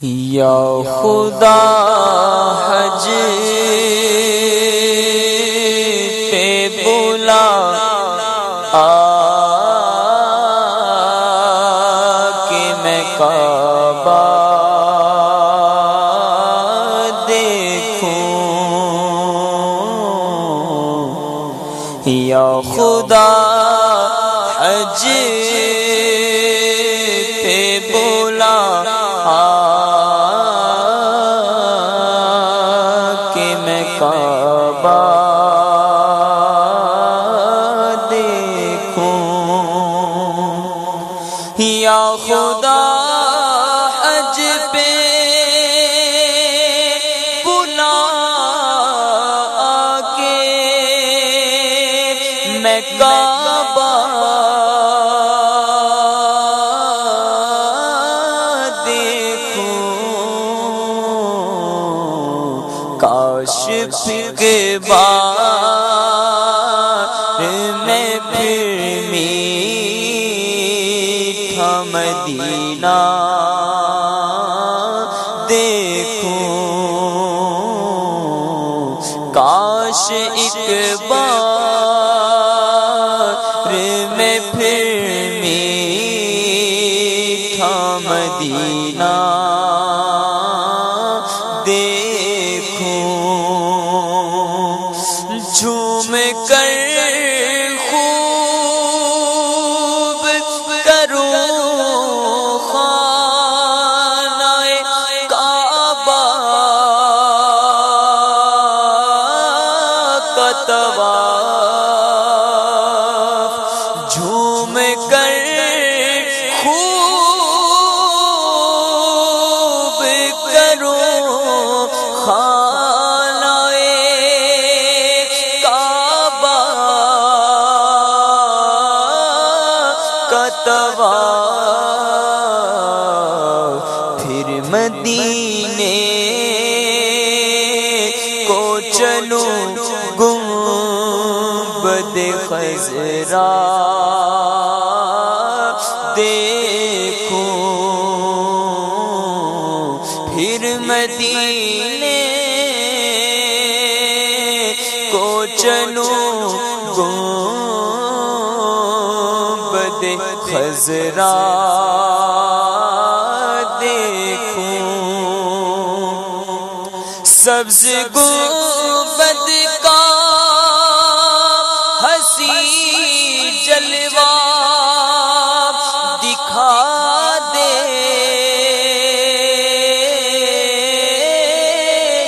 یا خدا حج پہ بلا کہ میں کعبہ دیکھوں، یا خدا حج پہ بلا کہ میں کعبہ دیکھوں، یا خدا حج پہ بلا کے میں کعبہ کاش کے بار میں پھر میٹھا مدینہ دیکھوں، کاش ایک بار میں پھر میٹھا مدینہ جھوم کر خوب کروں خانہ کعبہ کا طواف، جھوم کر خوب کروں پھر مدینے کو چلوں گنبد خضرا دیکھوں، پھر مدینے کو چلوں گنبد خضرا دیکھوں، سبز گنبد کا حسین جلوہ دکھا دے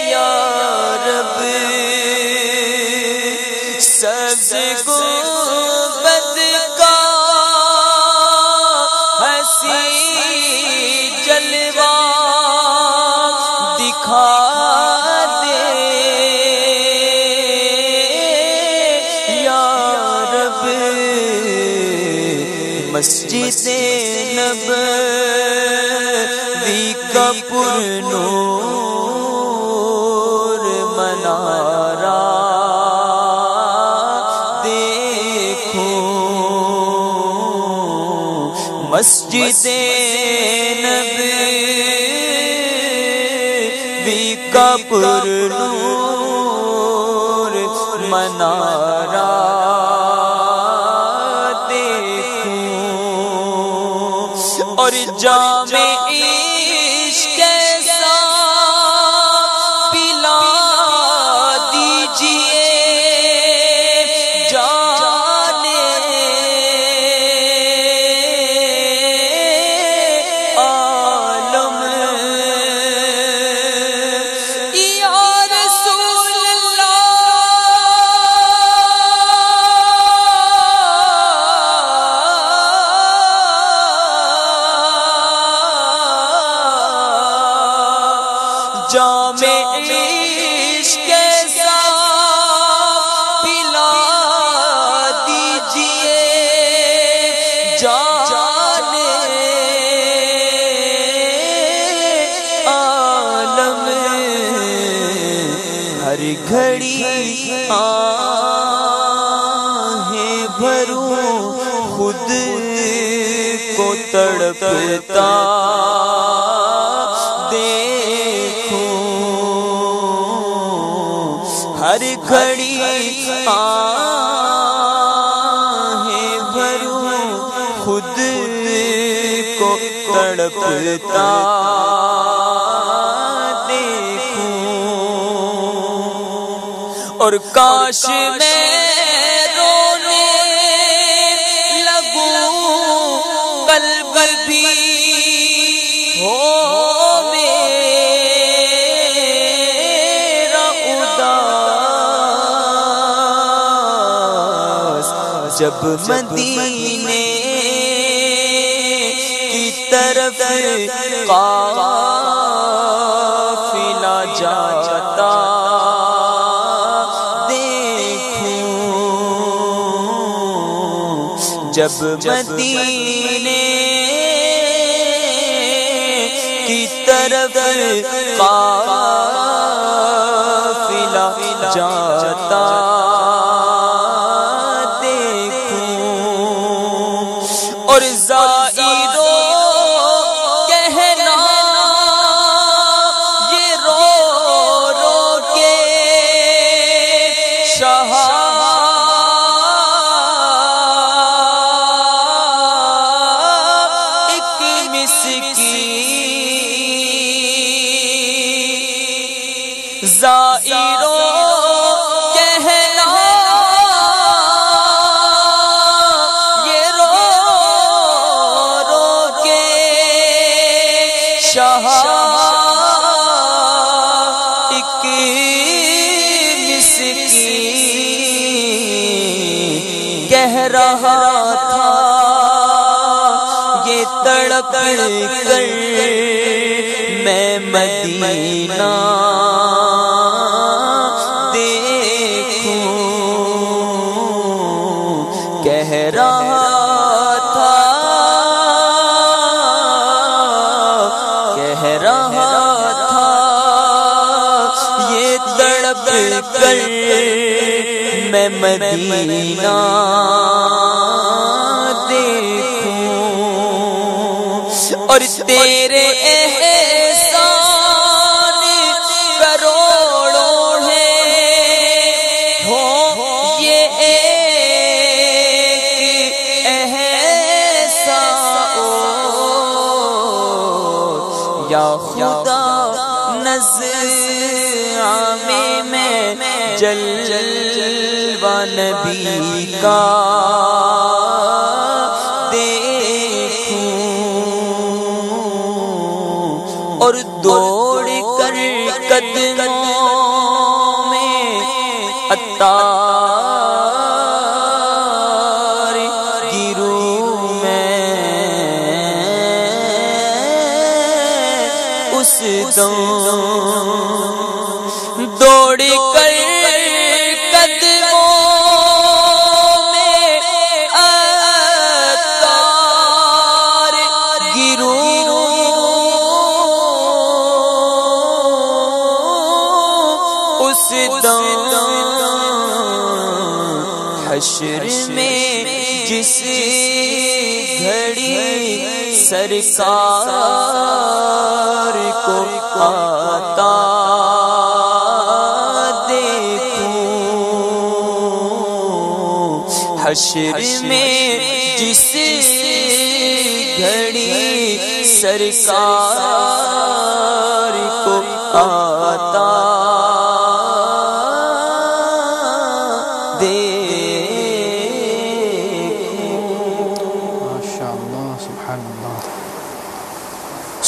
یا رب، سبز گنبد کا حسین جلوہ دکھا دے یا رب، مسجد نبوی کا پرنور منارہ دیکھوں، مسجد نبوی کا پرنور منارہ دیکھوں، اور جام عشق کیسا پلا دیجئے جام عشق کیسا پلا دیجئے جان عالم، ہر گھڑی آہیں بھروں خود کو تڑپتا ہر گھڑی آہیں بھروں خود کو تڑپتا دیکھوں، اور کاش میں رونے لگوں قلب بھی ہو میرا اداس، جب مدینے کی طرف قافلہ جاتا دیکھوں، جب مدینے کی طرف قافلہ جاتا دیکھوں، اور زائروں کہنا یہ رو رو کے ایک مسکین، زائروں کہنا یہ رو رو کے ایک مسکین کہہ رہا تھا یہ تڑپ کر میں مدینہ دیکھوں، کہہ رہا تھا یہ تڑپ کر میں مدینہ دیکھوں، اور تیرے احسان کروڑوں ہیں، ہو یہ ایک احسان یا خدا، نظر میں جلوہ نبی کا دیکھوں، اور دوڑ کر قدموں میں عطار گروں میں اس دم، دوڑ کر قدموں میں عطار گروں اس دم، حشر میں جس گھڑی سرکار کو آتا حشر میں جس گھڑی سرکار کو آتا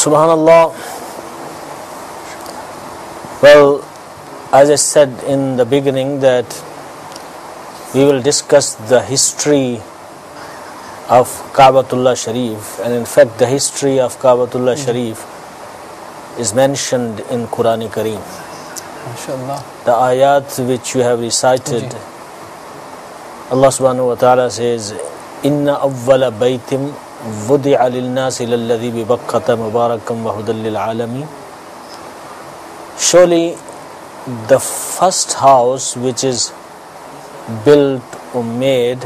Subhanallah. Well, as I said in the beginning that we will discuss the history of Ka'batullah Sharif, and in fact the history of Ka'batullah Sharif is mentioned in Quran Kareem. MashaAllah. The ayat which you have recited, Allah subhanahu wa ta'ala says, Inna awwala baytim wudi'a lil-nasi lalladhi bi Bakkata mubarakan wa hudan lil-alamin. Surely the first house which is built or made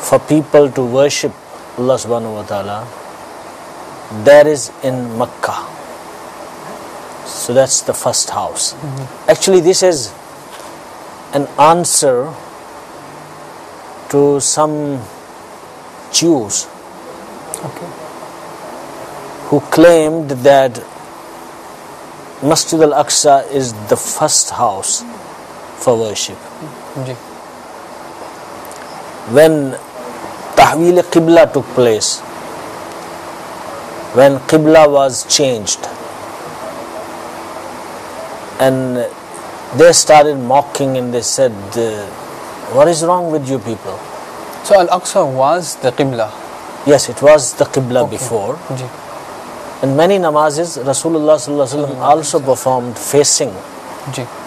for people to worship Allah subhanahu wa ta'ala, that is in Makkah. So that's the first house. Actually this is an answer to some Jews who claimed that Masjid al-Aqsa is the first house for worship. When Tahweel Qibla took place, when Qibla was changed, and they started mocking and they said, what is wrong with you people? So Al-Aqsa was the Qibla? Yes, it was the Qibla before. And many namazes Rasulullah sallallahu alaihi wasallam also performed facing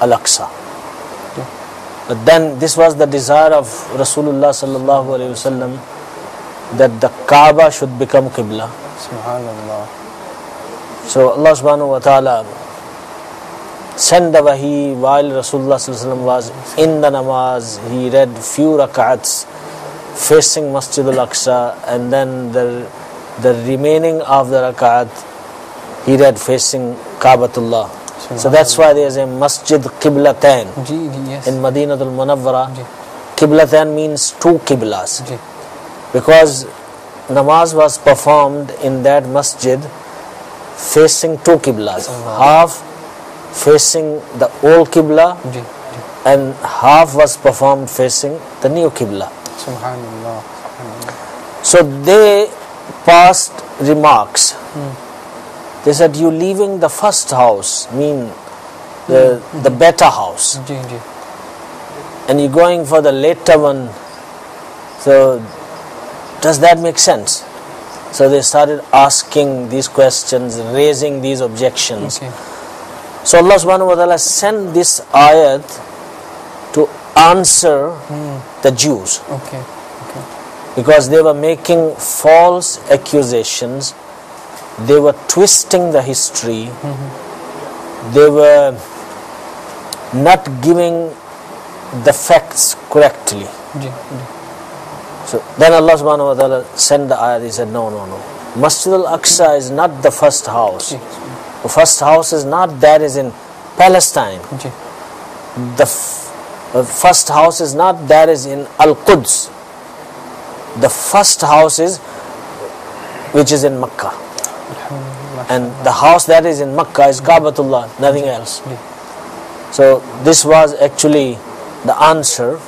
Al-Aqsa. But then this was the desire of Rasulullah sallallahu alaihi wasallam that the Kaaba should become Qibla. Subhanallah. So Allah subhanahu wa ta'ala sent the wahi while Rasulullah sallallahu alaihi wasallam was in the namaz. He read few rak'ats facing Masjid al-Aqsa, and then the remaining of the rak'at he read facing Kaabatullah. So that's why there is a Masjid Qiblatan in Madinatul Munawwara. Qiblatan means two Qiblas, because namaz was performed in that masjid facing two Qiblas, half facing the old Qibla and half was performed facing the new Qibla. Subhanallah. So they passed remarks. They said, you leaving the first house, mean the better house, and you going for the later one. So does that make sense? So they started asking these questions, raising these objections. So Allah subhanahu wa ta'ala sent this ayat to answer the Jews, because they were making false accusations. They were twisting the history. They were not giving the facts correctly. So then Allah subhanahu wa ta'ala sent the ayat. He said, no. Masjid al-Aqsa is not the first house. The first house is not that is in Palestine. The first house is not that is in Al-Quds. The first house is which is in Makkah. And the house that is in Makkah is Kaabatullah, nothing else. So this was actually the answer.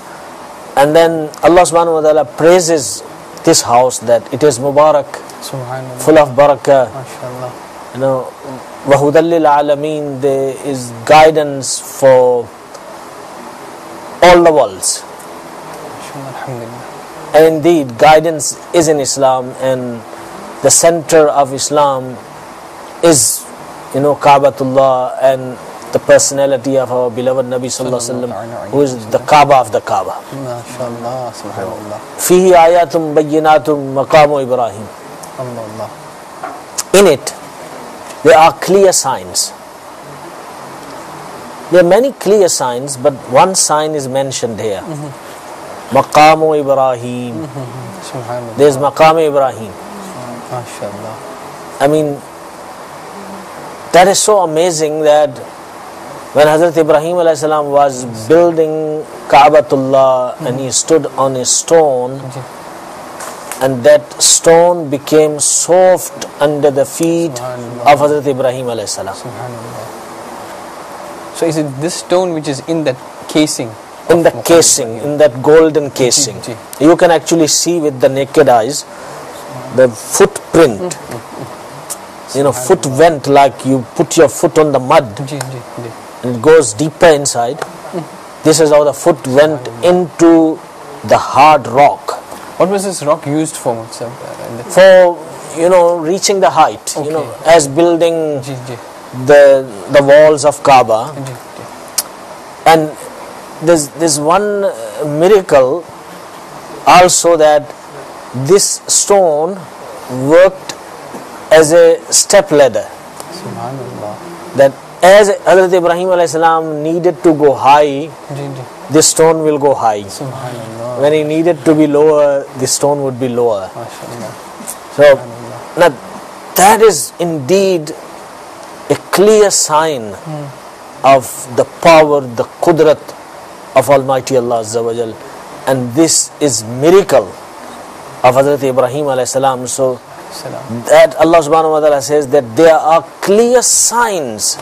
And then Allah subhanahu wa ta'ala praises this house that it is Mubarak, full of barakah. You know, Wahudal lil Alameen, there is guidance for all the worlds. And indeed, guidance is in Islam, and the center of Islam is, Kaabatullah, and the personality of our beloved Nabi sallallahu alaihi wasallam, who is the Kaaba of the Kaaba. MashaAllah, subhanallah. Fihi ayatum bayyinatum maqamu Ibrahim. In it, there are clear signs. There are many clear signs, but one sign is mentioned here. Maqamu Ibrahim. There is Maqam Ibrahim. I mean, that is so amazing that when Hazrat Ibrahim alayhi salam was building Kaabatullah and he stood on a stone, and that stone became soft under the feet of Hazrat Ibrahim alayhi salam. So is it this stone which is in that casing? In the casing, in that golden casing. You can actually see with the naked eyes the footprint. Foot went like you put your foot on the mud and it goes deeper inside. This is how the foot went into the hard rock. What was this rock used for? For, reaching the height, as building the walls of Kaaba. And there's one miracle also, that this stone worked as a step ladder. That as Hazrat Ibrahim alayhi salam needed to go high, this stone will go high. When he needed to be lower, this stone would be lower. So now that is indeed a clear sign of the power, the qudrat of Almighty Allah Azza wa Jal. And this is miracle of Hazrat Ibrahim alayhi salam. So Salam. that Allah subhanahu wa ta'ala says that there are clear signs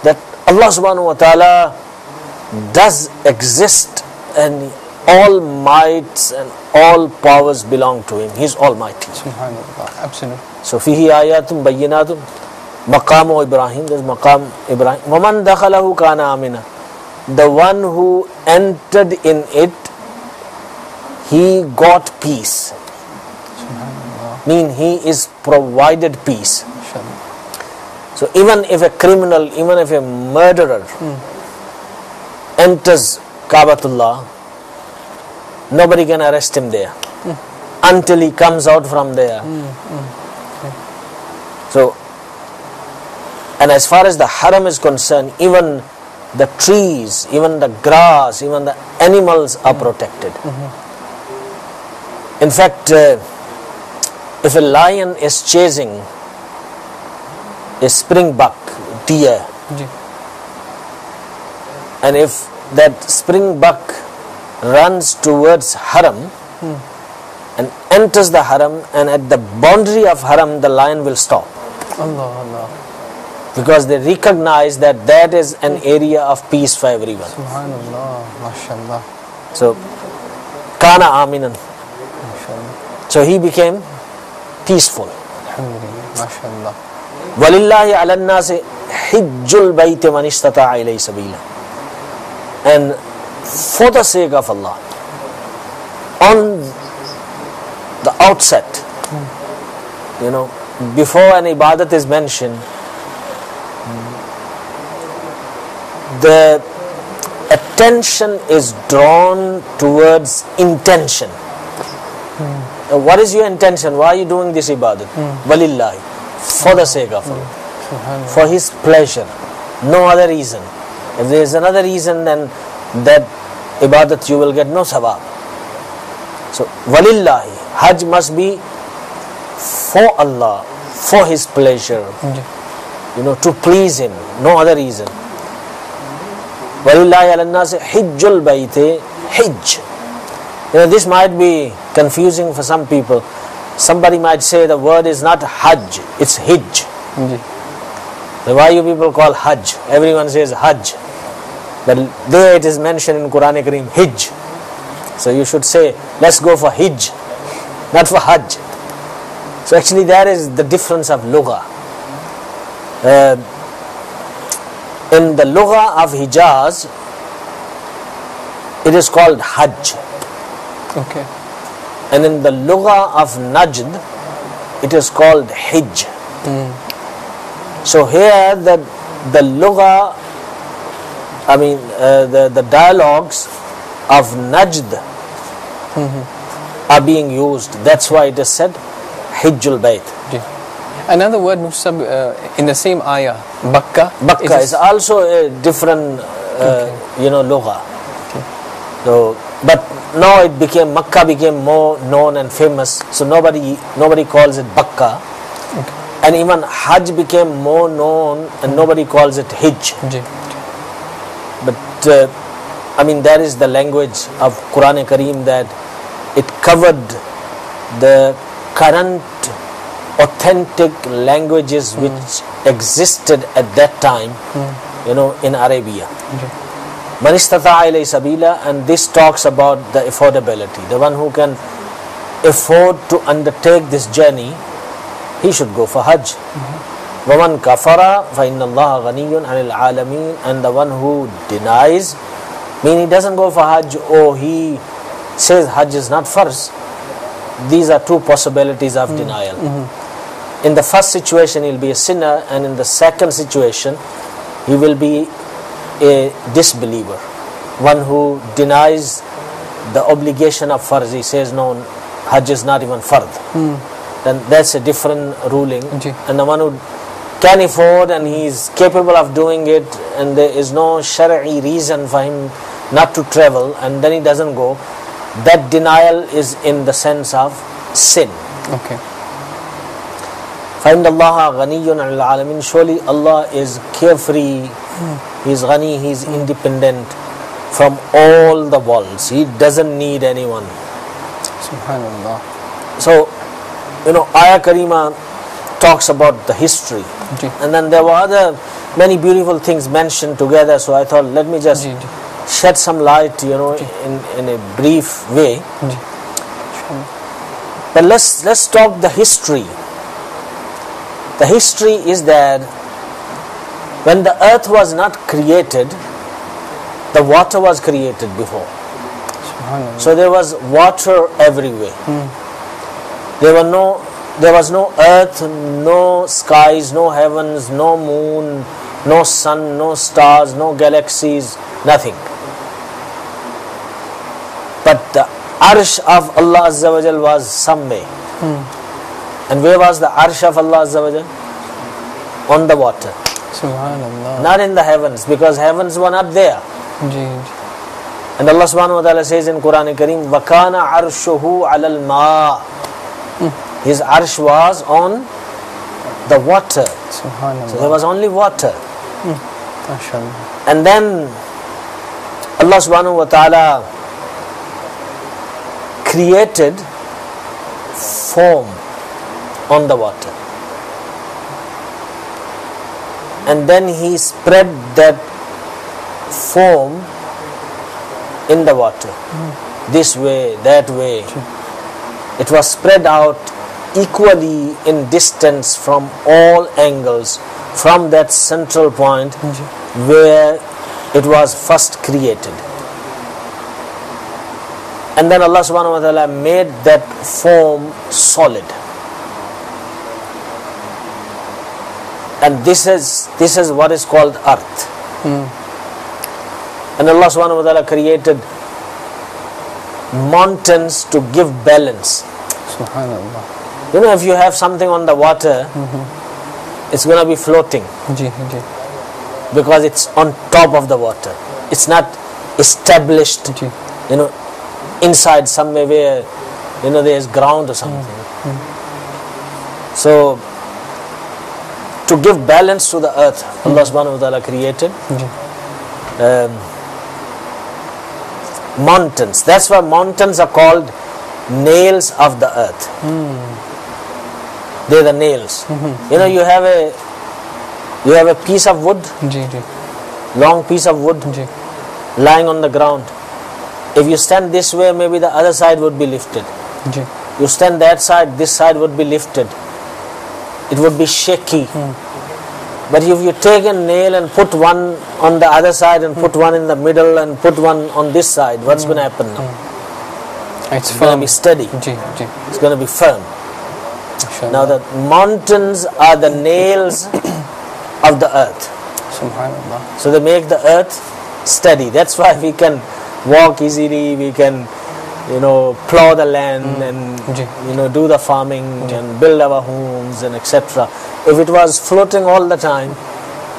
that Allah subhanahu wa ta'ala does exist, and all mights and all powers belong to Him. He is Almighty. Subhanallah. Absolutely. So fihi ayatum bayyinatum maqamu Ibrahim, there's maqam Ibrahim. Waman dakhalahu kana amina. The one who entered in it, he got peace. Subhanallah. Mean he is provided peace. Inshallah. So even if a criminal, even if a murderer enters Kaabatullah, nobody can arrest him there until he comes out from there. So, and as far as the haram is concerned, even the trees, even the grass, even the animals are protected. In fact, if a lion is chasing a springbuck deer, Ji. and if that springbuck runs towards haram and enters the haram, and at the boundary of haram the lion will stop, Allah, Allah. because they recognize that that is an area of peace for everyone. Subhanallah. MashaAllah. So kana aminan, MashaAllah. so he became peaceful. Alhamdulillah. MashaAllah. Walillahi ala nasi hijjul bayti man istata'a ilayhi sabila. And for the sake of Allah, on the outset, before an ibadat is mentioned, the attention is drawn towards intention. What is your intention? Why are you doing this ibadat? Walillahi, for the sake of Allah, Subhanallah. for His pleasure, no other reason. If there is another reason, then that ibadat you will get no sawab. So walillahi, Hajj must be for Allah, for His pleasure, to please Him, no other reason. Walillahi ala nasi hijjul bayti, hijj. This might be confusing for some people. Somebody might say the word is not hajj, it's hijj. Ji. So why you people call hajj? Everyone says hajj. But there it is mentioned in Quran Kareem, hijj. So you should say, let's go for hijj, not for hajj. So actually that is the difference of lugha. In the lugha of Hijaz, it is called hajj. Okay. And in the lugha of Najd, it is called hijj. So here the lugha, the dialogues of Najd are being used. That's why it is said hijjul bayt. Ji. Another word, Musab, in the same ayah, Bakka. Bakka is also a different, lugha. So, but now it became, Makkah became more known and famous, so nobody calls it Bakka. And even Hajj became more known and nobody calls it Hijj. Ji. But that is the language of Quran Kareem, that it covered the current authentic languages which existed at that time, in Arabia. Man istata'a ilayhi sabila, and this talks about the affordability. The one who can afford to undertake this journey, he should go for Hajj. وَمَنْ كَفَرَ فَإِنَّ اللَّهَ غَنِيٌّ عَنِ الْعَالَمِينَ. And the one who denies, meaning he doesn't go for Hajj, or he says Hajj is not farz. These are two possibilities of denial. In the first situation, he'll be a sinner, and in the second situation, he will be a disbeliever. One who denies the obligation of farz. He says, no, Hajj is not even fard. Then that's a different ruling. And the one who can afford and he is capable of doing it, and there is no shari'i reason for him not to travel, and then he doesn't go, that denial is in the sense of sin. Okay. فَإِنَّ اللَّهَ غَنِيٌّ عَنِ الْعَالَمِينَ. Surely Allah is carefree, He is ghani, He is independent from all the worlds. He doesn't need anyone. Subhanallah. So, Ayah Karima talks about the history. Ji. And then there were many beautiful things mentioned together. So I thought, let me just Ji, ji. shed some light, in a brief way. Ji. But let's talk the history. The history is that when the earth was not created, the water was created before. Subhanallah. So there was water everywhere. There was no earth, no skies, no heavens, no moon, no sun, no stars, no galaxies, nothing. But the Arsh of Allah Azza wa Jal was somewhere. And where was the Arsh of Allah Azza wa Jal? On the water. Subhanallah. Not in the heavens, because heavens were not there. Ji, ji. And Allah subhanahu wa ta'ala says in Quran Kareem, وَكَانَ عَرْشُهُ عَلَى الْمَاءِ. His Arsh was on the water. Subhanallah. So there was only water. MashaAllah. And then Allah subhanahu wa ta'ala created foam on the water. And then He spread that foam in the water. This way, that way. It was spread out equally in distance from all angles from that central point where it was first created. And then Allah subhanahu wa ta'ala made that foam solid. And this is what is called earth. And Allah subhanahu wa ta'ala created mountains to give balance. Subhanallah. If you have something on the water, it's going to be floating Ji, ji. because it's on top of the water. It's not established, Ji. inside somewhere where, there's ground or something. So, to give balance to the earth, Allah subhanahu wa ta'ala created Ji. mountains. That's why mountains are called nails of the earth. They're the nails. You have a piece of wood, Ji, ji. long piece of wood Ji. lying on the ground. If you stand this way, maybe the other side would be lifted. Ji. You stand that side, this side would be lifted. It would be shaky. But if you take a nail and put one on the other side and put one in the middle and put one on this side, what's going to happen now? It's going to firm. be steady. Ji, ji. It's going to be firm. MashaAllah. Now the mountains are the nails of the earth. Subhanallah. So they make the earth steady. That's why we can walk easily, we can plow the land and Ji. do the farming and build our homes and etc. If it was floating all the time,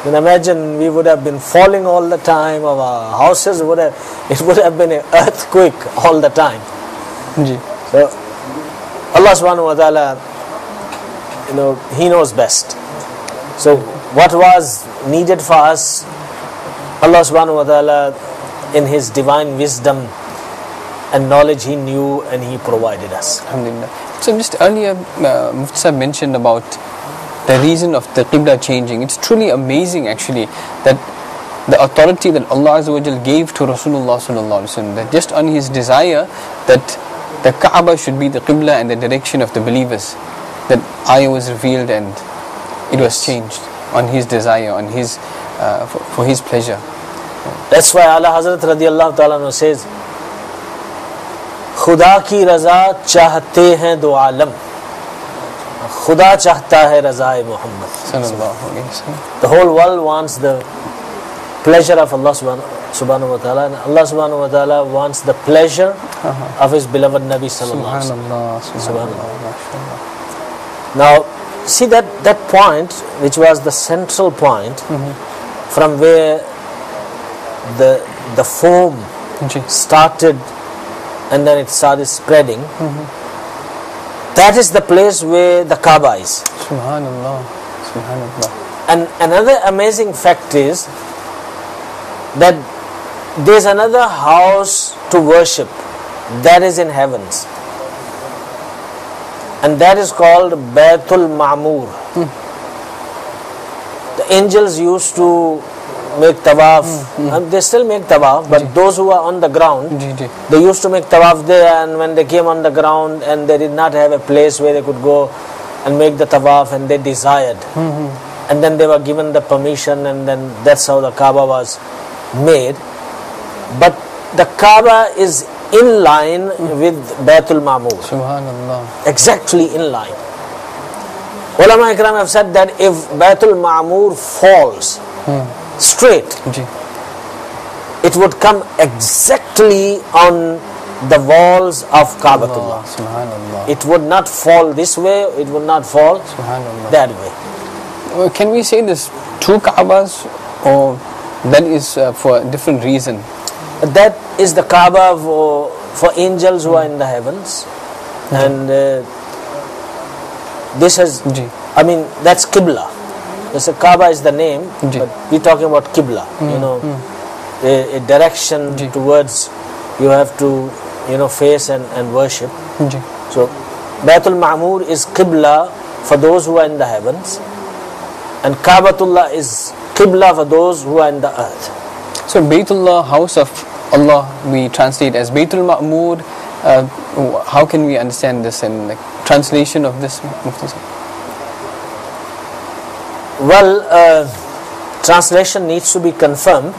then imagine we would have been falling all the time, our houses would have been an earthquake all the time. Ji. So Allah subhanahu wa ta'ala, He knows best. So what was needed for us, Allah subhanahu wa ta'ala in His divine wisdom and knowledge, He knew and He provided us. Alhamdulillah. So just earlier Mufti Sahib mentioned about the reason of the Qibla changing. It's truly amazing actually that the authority that Allah Azza wa Jal gave to Rasulullah sallallahu alaihi wasallam, that just on his desire that the Kaaba should be the Qibla and the direction of the believers, that ayah was revealed and it was changed on his desire, on his for his pleasure. That's why Allah Hazrat radiyallahu ta'ala anhu says, खुदा की रजा चाहते हैं दो आलम, खुदा चाहता है रज़ाए Mohammad. Sallallahu alaihi wasallam. The whole world wants the pleasure of Allah subhanahu wa ta'ala, and Allah subhanahu wa ta'ala wants the pleasure of His beloved Nabi sallallahu alaihi wasallam. Subhanallah. MashaAllah. Now, see that point, which was the central point, from where the foam Ji. started and then it started spreading. That is the place where the Kaaba is. Subhanallah. Subhanallah. And another amazing fact is that there is another house to worship that is in heavens, and that is called Baytul Ma'mur. The angels used to make tawaf, and they still make tawaf, but those who are on the ground, they used to make tawaf there, and when they came on the ground and they did not have a place where they could go and make the tawaf, and they desired, and then they were given the permission, and then that's how the Kaaba was made. But the Kaaba is in line with Baytul Ma'mur. Subhanallah. Exactly in line. Ulama Ikram have said that if Baytul Ma'mur falls straight, it would come exactly on the walls of Kaabatullah. Subhanallah. It would not fall this way, it would not fall Subhanallah. that way. Well, can we say this two Kaabas, or that is for a different reason? That is the Kaaba for angels who are in the heavens, and this has, I mean, that's Qibla. This Kaaba is the name, but we're talking about Qibla, you know, a direction towards you have to, you know, face and worship. So Baytul Ma'mur is Qibla for those who are in the heavens, and Kaabatullah is Qibla for those who are in the earth. So Baytullah, house of Allah, we translate as Baytul Ma'mur. How can we understand this in like translation of this? Well, translation needs to be confirmed.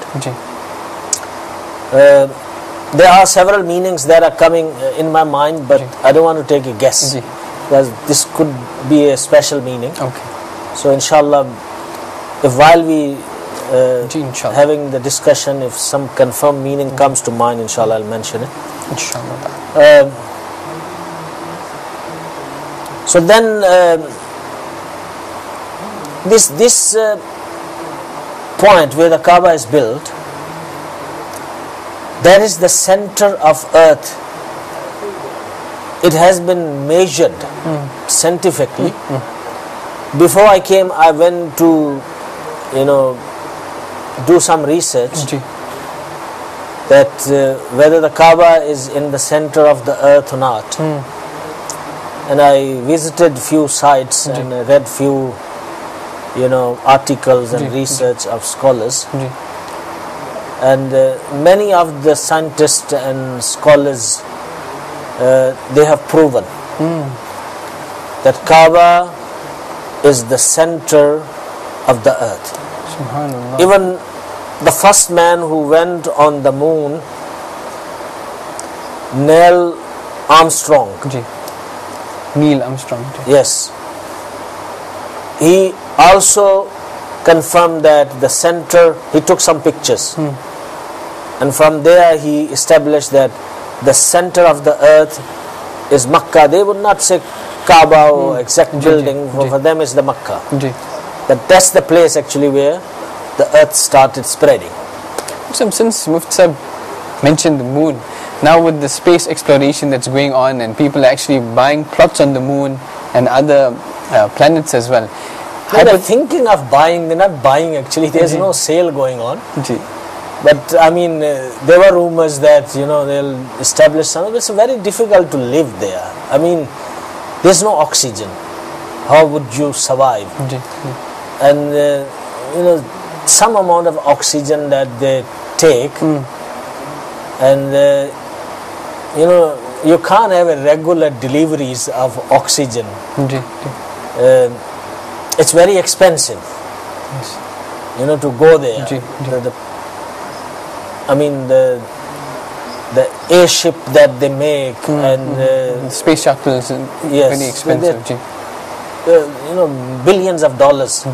There are several meanings that are coming in my mind, but I don't want to take a guess, because this could be a special meaning. Okay. So inshallah, if while we Inshallah. having the discussion, if some confirmed meaning comes to mind, inshallah I'll mention it. Inshallah. So then this point where the Kaaba is built, that is the center of earth. It has been measured scientifically. Before I came, I went to, you know, do some research that whether the Kaaba is in the center of the earth or not. And I visited few sites and I read few, you know, articles and research of scholars. And many of the scientists and scholars, they have proven that Kaaba is the center of the earth. Subhanallah. Even the first man who went on the moon, Neil Armstrong. Neil Armstrong. Yes. He also confirmed that the center, he took some pictures. And from there he established that the center of the earth is Makkah. They would not say Kaaba or exact building, for them is the Makkah. That's the place actually where the earth started spreading. So since Mufti Sahib mentioned the moon, now with the space exploration that's going on and people are actually buying plots on the moon and other planets as well. They're thinking of buying, they're not buying actually, there's no sale going on. But I mean, there were rumors that, you know, they'll establish something. It's very difficult to live there. I mean, there's no oxygen. How would you survive? And, you know, some amount of oxygen that they take, and, you know, you can't have a regular deliveries of oxygen. It's very expensive, you know, to go there. The airship that they make and the space shuttles, very expensive. You know, billions of dollars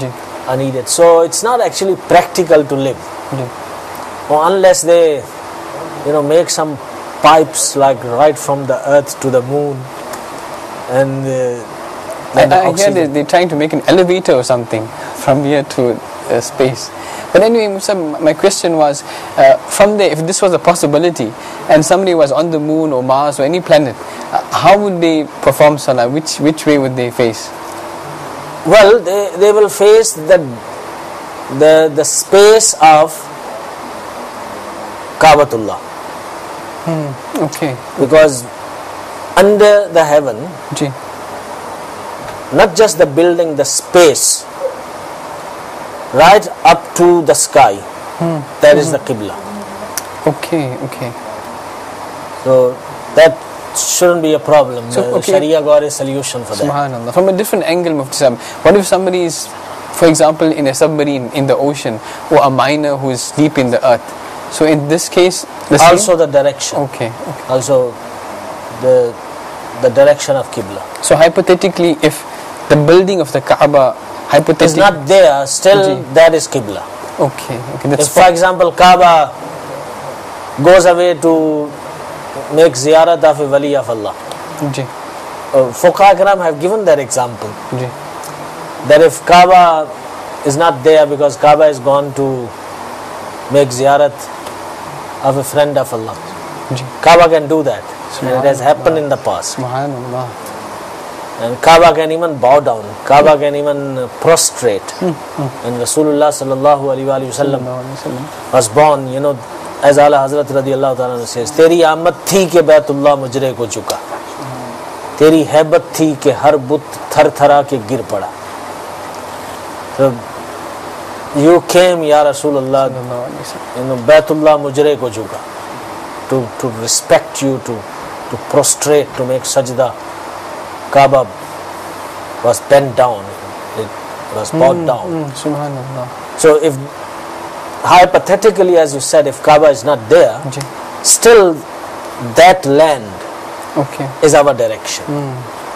are needed. So it's not actually practical to live, or unless they, you know, make some pipes like right from the earth to the moon, and I hear they're trying to make an elevator or something from here to space. But anyway, Musa, my question was, from there, if this was a possibility and somebody was on the moon or Mars or any planet, how would they perform salah? Which way would they face? Well, they will face the space of Kaabatullah. Okay. Because under the heaven, Ji. not just the building, the space, right up to the sky, that is the Qibla. Okay. Okay. So that shouldn't be a problem. So, okay. Sharia got a solution for that. Subhanallah. From a different angle, Mufti Sahib, what if somebody is, for example, in a submarine in the ocean, or a miner who is deep in the earth? So in this case, the same? Also the direction. Okay. Okay. Also the direction of Qibla. So hypothetically, if the building of the Kaaba It's hypothetically not there, still Ji. that is Qibla. Okay. Okay. That's If for example Kaaba goes away to make ziyarat of a wali of Allah, Ji. Fuqaha Kiram have given that example, Ji. that if Kaaba is not there because Kaaba is gone to make ziyarat of a friend of Allah, Ji. Kaaba can do that. And it has happened in the past. Subhanallah. And Kaaba can even bow down, Kaaba can even prostrate. And Rasulullah sallallahu alaihi wasallam was born, as Ala Hazrat radiyallahu ta'ala says, Teri आमद थी के बैतुल्लाह मुजरे को झुका, तेरी हैबत थी कि हर बुत थर थरा के गिर पड़ा. So you came, Ya Rasulullah, Baitullah mujre ko झुका, to respect you, to prostrate, to make sajda. Kaaba was bent down, it was bowed down. Subhanallah. So if hypothetically, as you said, if Kaaba is not there, Ji. still that land Okay. is our direction.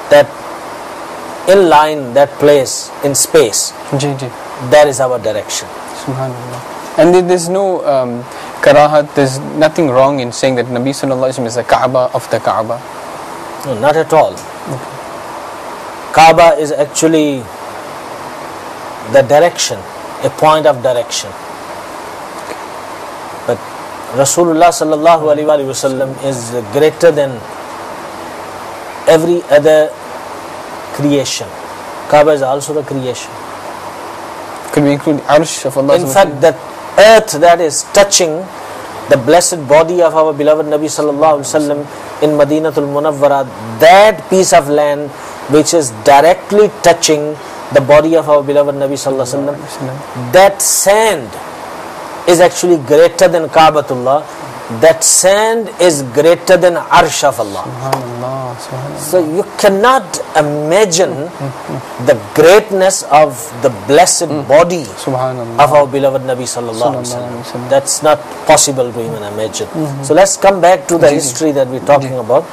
That in line, that place in space, Ji. Ji. that is our direction. Subhanallah. And there's no karahat, there's nothing wrong in saying that Nabi Sallallahu Alaihi Wasallam is the Kaaba of the Kaaba. No, not at all. Kaaba is actually the direction, a point of direction. But Rasulullah sallallahu alaihi wasallam is greater than every other creation. Kaaba is also the creation. Could we include Arsh of Allah? In fact, that earth that is touching the blessed body of our beloved Nabi sallallahu alaihi wasallam in Madinatul Munawwara, that piece of land which is directly touching the body of our beloved Nabi sallallahu alaihi wasallam, that sand is actually greater than Kaabatullah. That sand is greater than Arsh of Allah. Subhanallah. Subhanallah. So you cannot imagine the greatness of the blessed body Subhanallah. of our beloved Nabi sallallahu alaihi wasallam. That's not possible to even imagine. So let's come back to the history that we're talking about.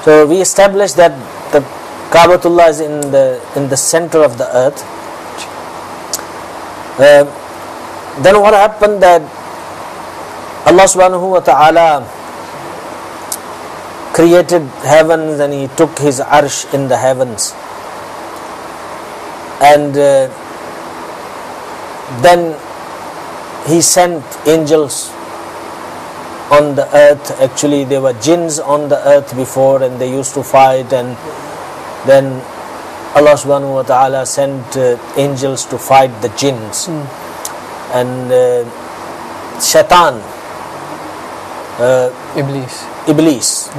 So we established that the Kaabatullah is in the center of the earth. Then what happened, that Allah subhanahu wa ta'ala created heavens and He took His arsh in the heavens, and then He sent angels on the earth. Actually there were jinns on the earth before, and they used to fight, and then Allah subhanahu wa ta'ala sent angels to fight the jinns. And Shaitan, Iblis,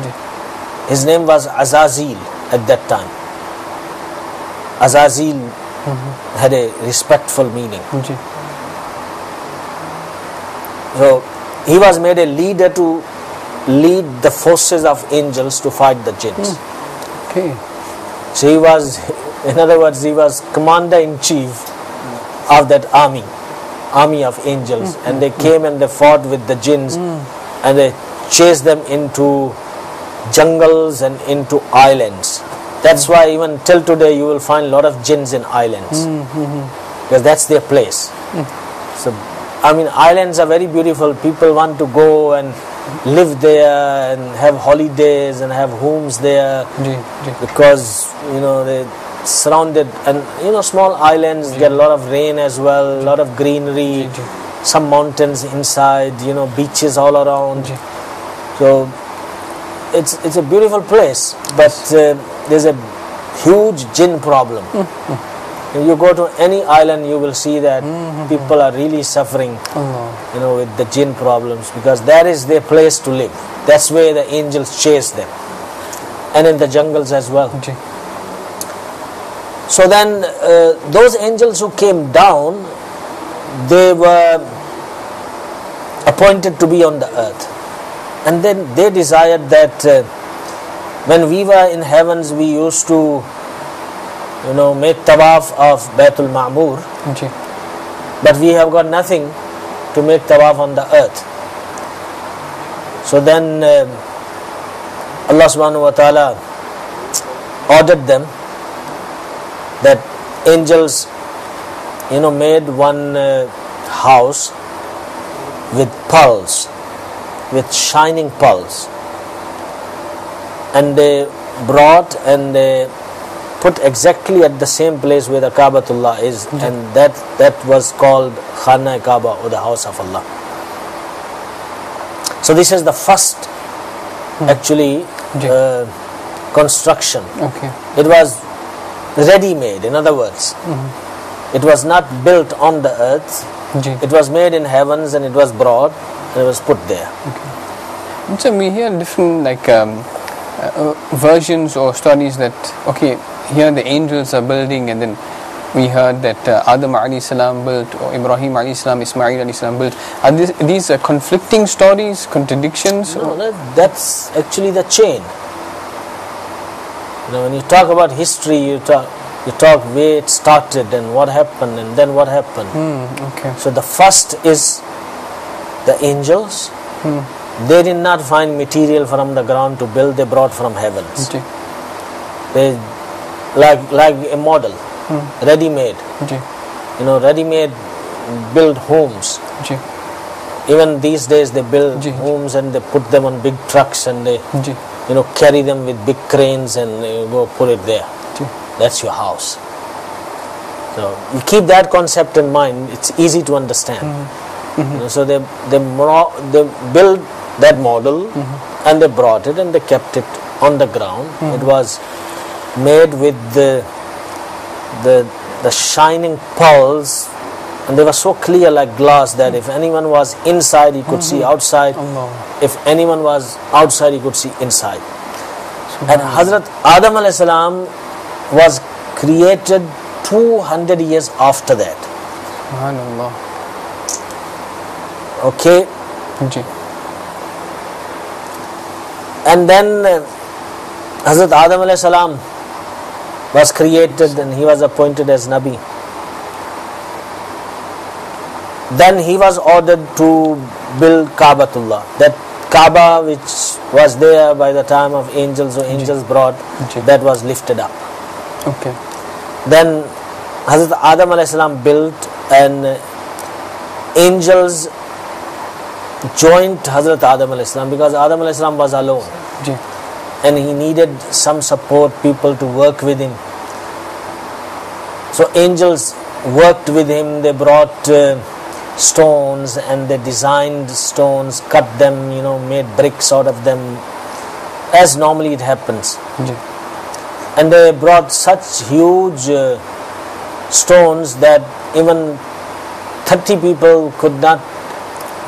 his name was Azazil at that time. Azazil had a respectful meaning. So he was made a leader to lead the forces of angels to fight the jinns. Okay. So he was, in other words, he was commander-in-chief of that army of angels, and they came and they fought with the jinns, and they chased them into jungles and into islands. That's why even till today you will find a lot of jinns in islands, because that's their place. So I mean, islands are very beautiful. People want to go and live there and have holidays and have homes there, because they surrounded, and small islands get a lot of rain as well, a lot of greenery, some mountains inside, beaches all around. So it's a beautiful place, but there's a huge jinn problem. If you go to any island, you will see that people are really suffering, Allah. with the jinn problems, because that is their place to live. That's where the angels chase them, and in the jungles as well. Ji. So then, those angels who came down, they were appointed to be on the earth, and then they desired that when we were in heavens, we used to make tawaf of Baitul Ma'mur, Ji. but we have got nothing to make tawaf on the earth. So then Allah subhanahu wa ta'ala ordered them that angels made one house with pearls, with shining pearls, and they brought and they put exactly at the same place where the Kaabatullah is, and that was called Khana Kaaba, or the house of Allah. So this is the first actually construction. Okay. It was ready-made, in other words. It was not built on the earth. Ji. It was made in heavens, and it was brought and it was put there. So we hear different versions or stories that here the angels are building, and then we heard that Adam alayhi salam built, or Ibrahim alayhi salam, Ismail alayhi salam built. Are these conflicting stories, contradictions? No, that's actually the chain. When you talk about history, you talk where it started and what happened and then what happened. Okay. So the first is the angels. They did not find material from the ground to build, they brought from heavens. Ji. They like a model, ready-made. Ji. Ready-made build homes. Ji. Even these days they build Ji. homes and they put them on big trucks and they Ji. carry them with big cranes and go put it there. Ji. That's your house. So you keep that concept in mind, it's easy to understand. So they built that model and they brought it and they kept it on the ground. It was made with the shining pearls, and they were so clear like glass that if anyone was inside he could see outside. Allah. If anyone was outside he could see inside. And Hazrat Adam alayhi salam was created 200 years after that. Subhanallah. Okay. Ji. And then Hazrat Adam alayhi salam was created and he was appointed as Nabi. Then he was ordered to build Kaabatullah. That Kaaba which was there by the time of angels, or angels brought, that was lifted up. Okay. Then Hazrat Adam alayhi salam built, and angels joined Hazrat Adam alayhi salam, because Adam alayhi salam was alone. Ji. And he needed some support, people to work with him. So angels worked with him. They brought stones and they designed stones, cut them, made bricks out of them, as normally it happens. Ji. And they brought such huge stones that even 30 people could not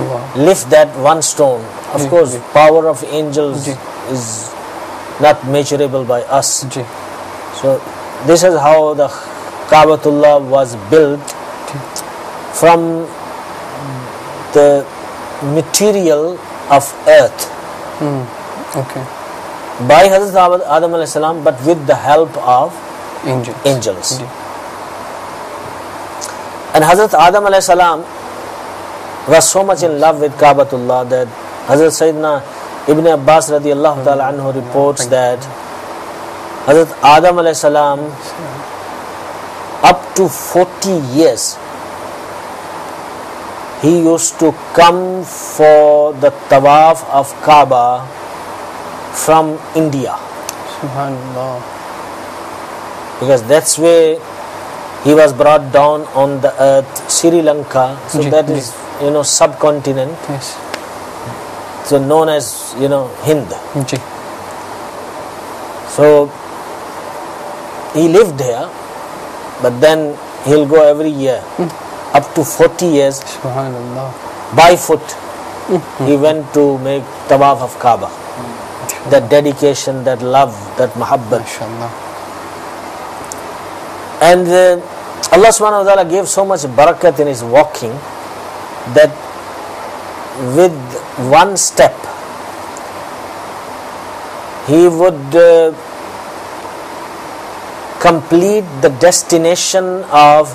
Wow. lift that one stone. Of course, power of angels is not measurable by us. Ji. So this is how the Kaabatullah was built, from the material of earth Okay. by Hazrat Adam alayhi salam, but with the help of angels. Ji. And Hazrat Adam alayhi salam was so much in love with Kaabatullah that Hazrat Sayyidina Ibn Abbas radiallahu ta'ala anhu reports that Hazrat Adam alayhi salam, up to 40 years, he used to come for the tawaf of Kaaba from India, Subhanallah. because that's where he was brought down on the earth, Sri Lanka. So that is, subcontinent. Yes. So known as, Hind. Ji. So he lived here, but then he'll go every year, up to 40 years, Subhanallah. by foot. He went to make tawaf of Kaaba. That dedication, that love, that muhabbat. MashaAllah. And Allah subhanahu wa ta'ala gave so much barakat in his walking that with one step he would complete the destination of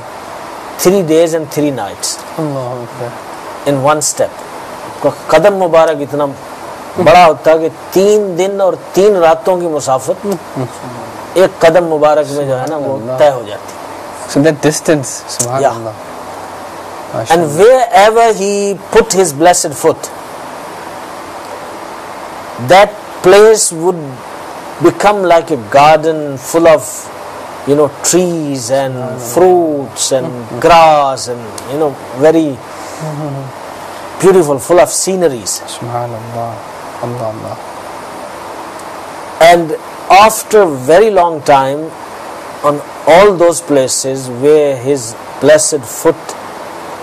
3 days and 3 nights Allahu Akbar. in one step. कदम मुबारक इतना बड़ा होता है कि 3 दिन और 3 रातों की मुसाफत एक कदम मुबारक में जो है ना वो तय हो जाती है. So that distance, subhanallah. And wherever he put his blessed foot, that place would become like a garden full of, trees and fruits and grass and, very beautiful, full of sceneries. Subhanallah. Allah, Allah. And after a very long time, on all those places where his blessed foot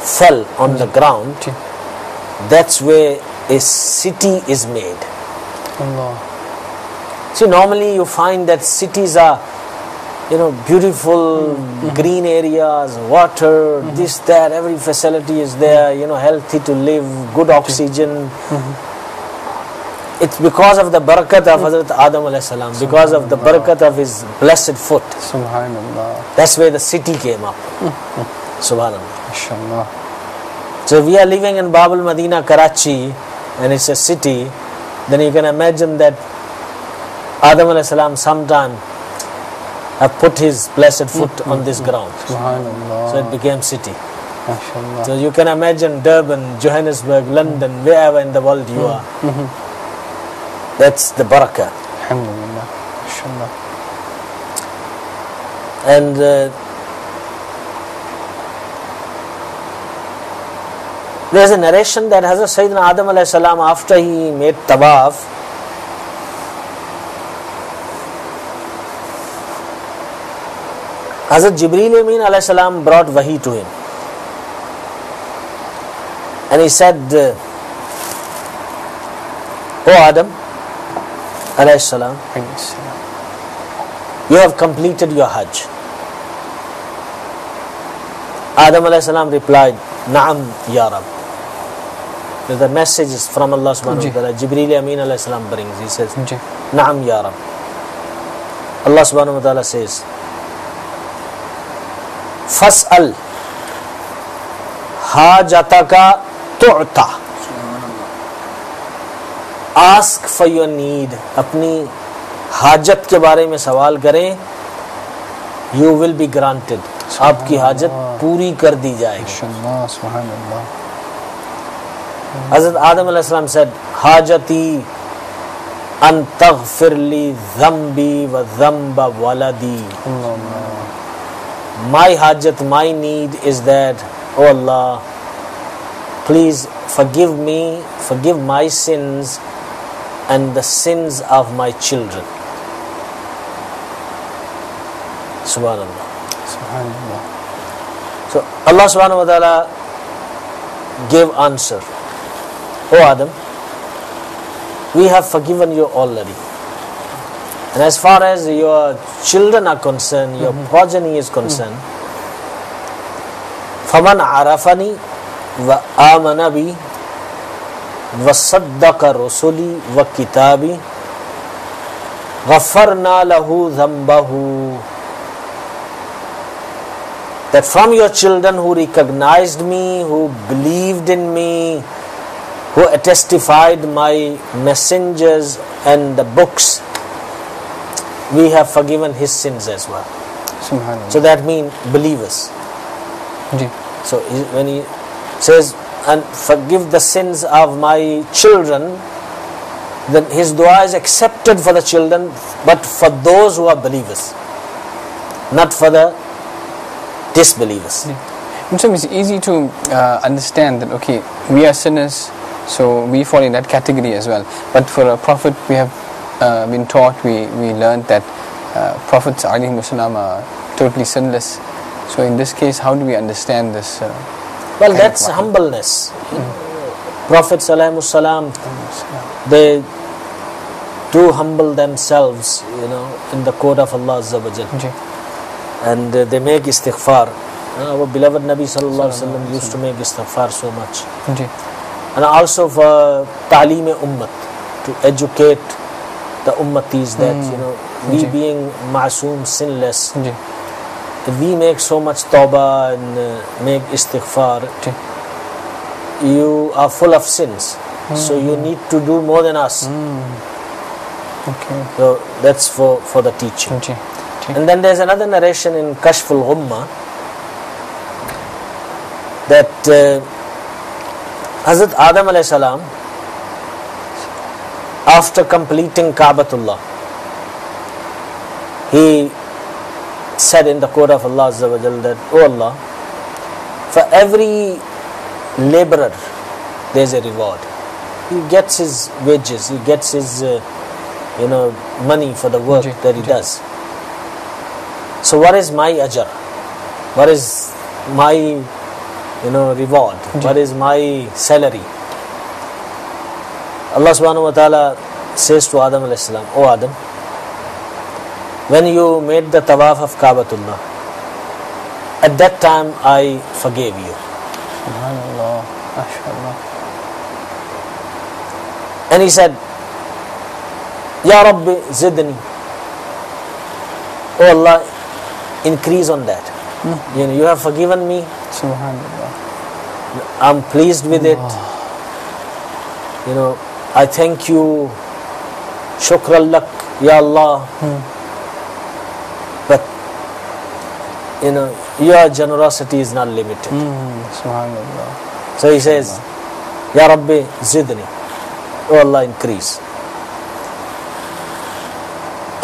fell on the ground, that's where a city is made. Allah. See, normally you find that cities are, beautiful green areas, water, this, that, every facility is there, healthy to live, good oxygen. It's because of the barakat of Hazrat Adam alayhi salam, because of the barakat of his blessed foot. Subhanallah. That's where the city came up. Subhanallah. MashaAllah. So if we are living in Bab al-Madina, Karachi, and it's a city, then you can imagine that Adam alayhi salam sometime have put his blessed foot on this ground. Subhanallah. So it became city. MashaAllah. So you can imagine Durban, Johannesburg, London, wherever in the world you are. That's the barakah. Alhamdulillah. MashaAllah. And there's a narration that Hazrat Sayyidina Adam alayhi salam, after he made tawaf, Hazrat Jibreel Amin alayhi salam brought wahi to him. And he said, O Adam alayhi salam, you have completed your Hajj. Adam alayhi salam replied, Na'am ya Rab. The message is from Allah subhanahu wa ta'ala. Jibreel Amin alayhi salam brings. He says, Na'am ya Rab. Allah subhanahu wa ta'ala says, Fas'al hajataka tu'ta. Ask for your need. अपनी हाजत के बारे में सवाल करें. You will be granted. आपकी हाजत पूरी कर दी जाएगी. MashaAllah. Subhanallah. Hazrat Adam alayhi salam said, Hajati an taghfir li dhambi wa dhamba waladi. My hajat, my need is that, oh Allah, please forgive me, forgive my sins and the sins of my children. Subhanallah. Subhanallah. So Allah subhanahu wa ta'ala gave answer. Oh Adam, we have forgiven you already. And as far as your children are concerned, your progeny is concerned, فَمَنْ عَرَفَنِي وَآمَنَ بِي وَصَدَّقَ رُسُلِي وَكِتَابِي غَفَّرْنَا لَهُ ذَنْبَهُ. That from your children who recognized me, who believed in me, who testified my messengers and the books, we have forgiven his sins as well. Subhanallah. So that means believers. Ji. So when he says, and forgive the sins of my children, then his dua is accepted for the children, but for those who are believers, not for the disbelievers. In some it's easy to understand that, okay, we are sinners, so we fall in that category as well. But for a prophet, we have been taught, we learned that prophets alayhi wasallam are totally sinless, So in this case, how do we understand this? Well, that's humbleness. Prophet ﷺ, they do humble themselves, in the court of Allah Azza wa Jal. And they make istighfar. Our beloved Nabi Sallallahu Alaihi Wasallam used to make istighfar so much. And also for ta'lim ummat, to educate the ummatis that, we being ma'soom, sinless, if we make so much tawbah and make istighfar, you are full of sins. So you need to do more than us. Okay. So that's for the teaching. And then there's another narration in Kashful Ghumma that Hazrat Adam alayhi salam, after completing Kaabatullah, he said in the court of Allah Azza wa Jal that, "Oh Allah, for every laborer there's a reward. He gets his wages, he gets his money for the work that he does. So what is my ajr? What is my reward? What is my salary?" Allah subhanahu wa ta'ala says to Adam alayhi salam, "Oh Adam, when you made the tawaf of Kaabatullah, at that time I forgave you." Subhanallah, mashallah. And he said, "Ya Rabbi zidni." Oh Allah, increase on that. You have forgiven me. Subhanallah. I'm pleased with it. I thank you. Shukran lak, Ya Allah. But your generosity is not limited. Subhanallah. So he says, "Ya Rabbi zidni." Oh Allah, increase.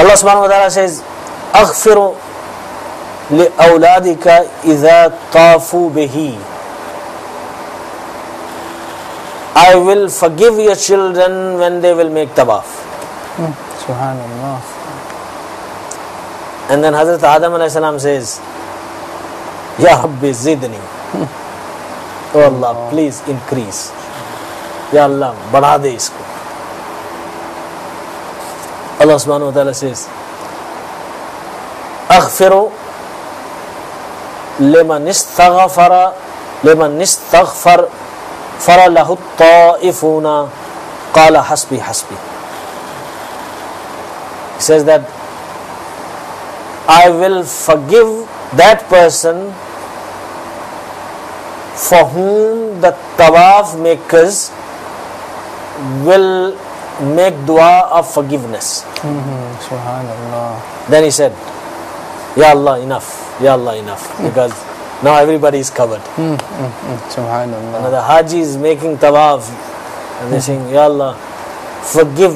Allah subhanahu wa ta'ala says, "Aghfiru li awladika idha tafu bihi." I will forgive your children when they will make tawaf. Subhanallah. And then Hazrat Adam alayhi salam says, "Ya Rabbi zidni." Oh Allah, please increase. Ya Allah, बढ़ा दे इसको. Allah subhanahu wa ta'ala says, "Aghfiru liman istaghfar faralahu ta'ifuna qala hasbi hasbi." He says that I will forgive that person for whom the tawaf makers will make dua of forgiveness. Subhanallah. Then he said, "Ya Allah, enough. Ya Allah, enough." Because now everybody is covered. Subhanallah. Now the Haji is making tawaf and they're saying, "Ya Allah, forgive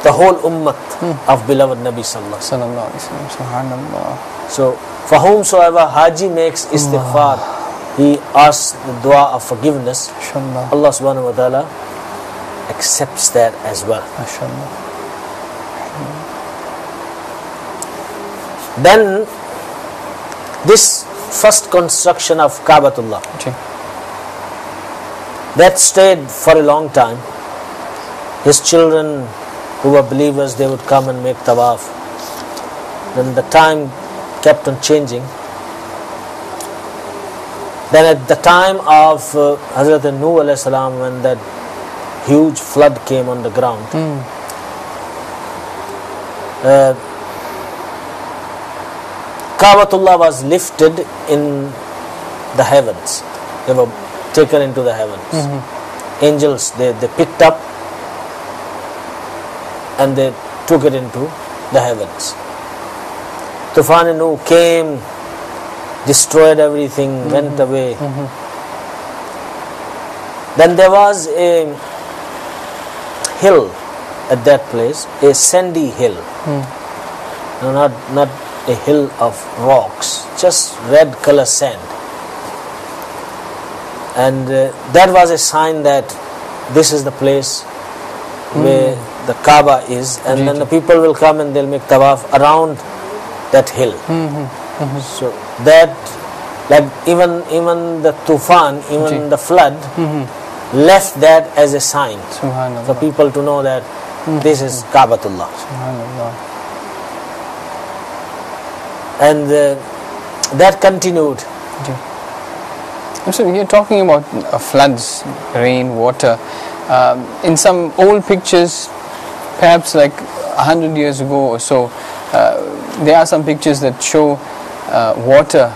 the whole ummat of beloved Nabi Sallallahu Alaihi Wasallam." Sallallahu Alaihi Wasallam. Subhanallah. So for whomsoever Haji makes istighfar, he asks the dua of forgiveness, Mashallah. Allah subhanahu wa ta'ala accepts that as well. Mashallah. Then this first construction of Kaabatullah, that stayed for a long time. His children who were believers, they would come and make tawaf. Then the time kept on changing. Then at the time of Hazrat Nuh alayhi salam, when that huge flood came on the ground, Kaabatullah was lifted in the heavens. They were taken into the heavens. Angels, they picked up and they took it into the heavens. Tufan-e-Nuh came, destroyed everything, went away. Then there was a hill at that place, a sandy hill. No, not a hill of rocks, just red color sand. And that was a sign that this is the place where the Kaaba is, and then the people will come and they'll make tawaf around that hill. So that, like even the tufan, even the flood, left that as a sign for people to know that this is Kaabatullah. And that continued. So you're talking about floods, rain, water. In some old pictures, perhaps like 100 years ago or so, there are some pictures that show water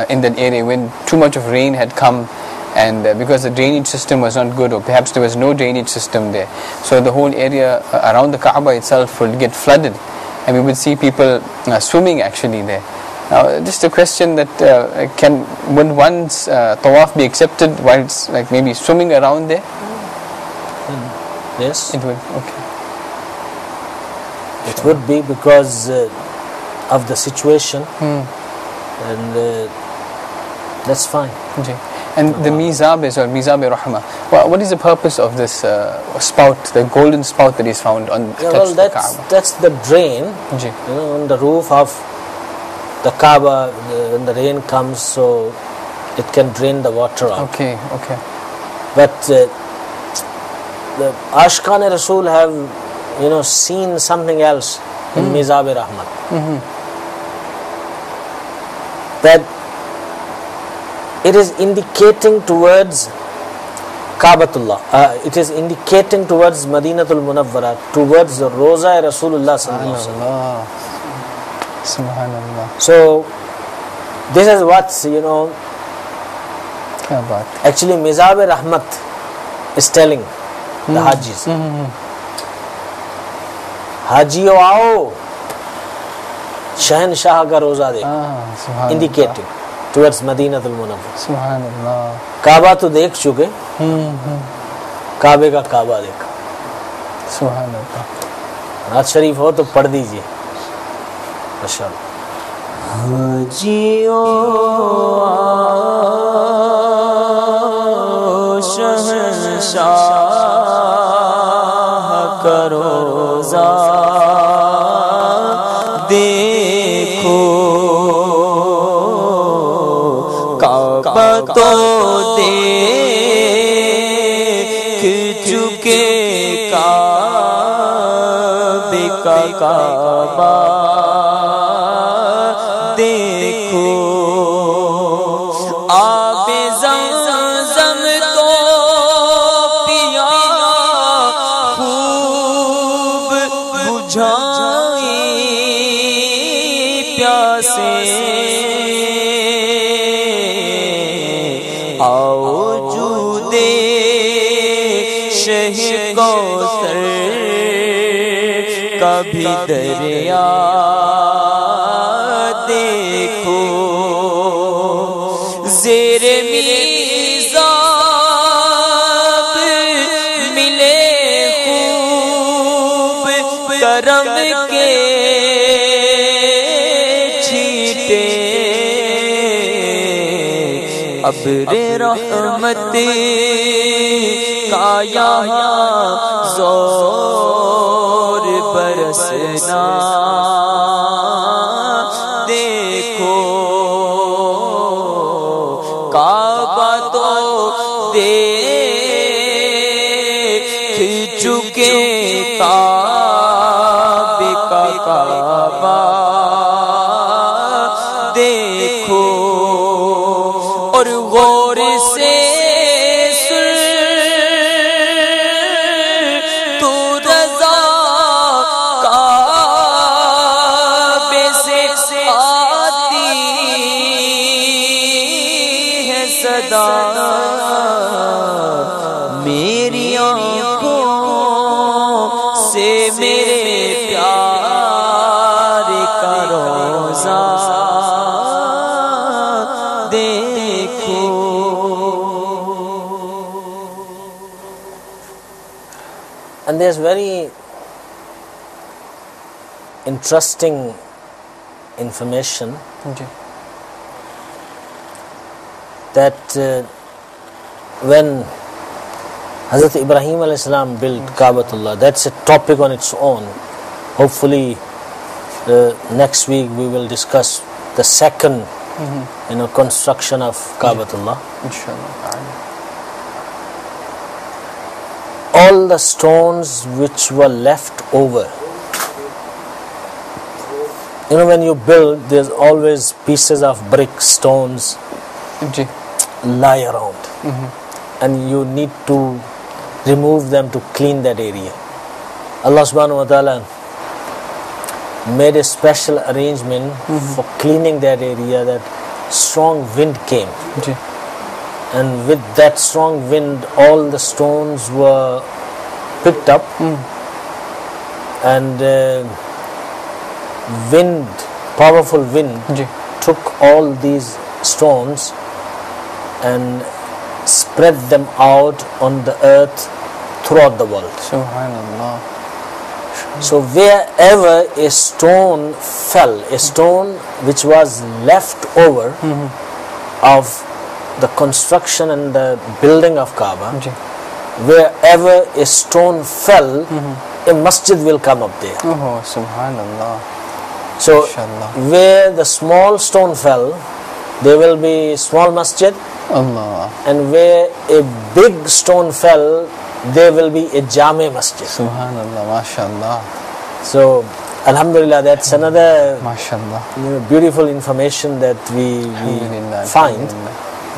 in that area when too much of rain had come, and because the drainage system was not good, or perhaps there was no drainage system there, so the whole area around the Kaaba itself would get flooded, and we would see people swimming actually there. Now, just a question that would one's tawaf be accepted while it's like maybe swimming around there? Yes, it would. Okay. It would be because of the situation, and that's fine. Okay. And the mizab is, or mizab-e-rahmah, what is the purpose of this spout, the golden spout that is found on the Kaaba? That's the drain, on the roof of the Kaaba. When the rain comes, so it can drain the water out. Okay. But the Ashkan Rasul have seen something else in Mizab-e-Rahmat. That it is indicating towards Kaabatullah. It is indicating towards Madinatul Munawwara, towards the Roza Rasulullah sallallahu alaihi wasallam. Subhanallah. So this is what actually Mizab-e-Rahmat is telling the Hajis. Hajiyo aao, Shahanshah ka roza dekho, indicating towards Madinatul Munawwara. Subhanallah. Kaaba to dekh chuke, Kaabe ka Kaaba dekha. Subhanallah. Naat Sharif ho to padh dijiye. Mashallah. Hajiyo aao, Shahanshah ka roza دیکھو کعبہ تو دیکھ چکے کعبے کا کعبہ دیکھو آب زمزم کو پیا خوب بجھائیں پیاسے آؤ جودے شہ کوثر کا بھی دریا دیکھو زیر میزاب ملے خوب کرم کے چھیٹے ابر رحمت کا یہاں زور برسنا دیکھو کعبہ تو دیکھ چکے کعبے کا کعبہ دیکھو اور غور سے تو رضا کعبے سے آتی ہے صدا میری آنکھوں سے میرے پیار کا روزہ دیکھو. And there's very interesting information that when Hazrat Ibrahim alayhi salam built Kaabatullah, that's a topic on its own. Hopefully next week we will discuss the second construction of Kaabatullah. Inshallah. All the stones which were left over, when you build, there's always pieces of brick, stones lie around, and you need to remove them to clean that area. Allah subhanahu wa ta'ala made a special arrangement for cleaning that area, that strong wind came. And with that strong wind, all the stones were picked up, and powerful wind took all these stones and spread them out on the earth throughout the world. Subhanallah. So wherever a stone fell, a stone which was left over of the construction and the building of Kaaba, wherever a stone fell, a masjid will come up there. Oh, subhanallah. So Inshallah. where the small stone fell, there will be small masjid, Allah. and where a big stone fell, there will be a Jami masjid. Subhanallah. MashaAllah. So alhamdulillah, that's another MashaAllah. beautiful information that we find.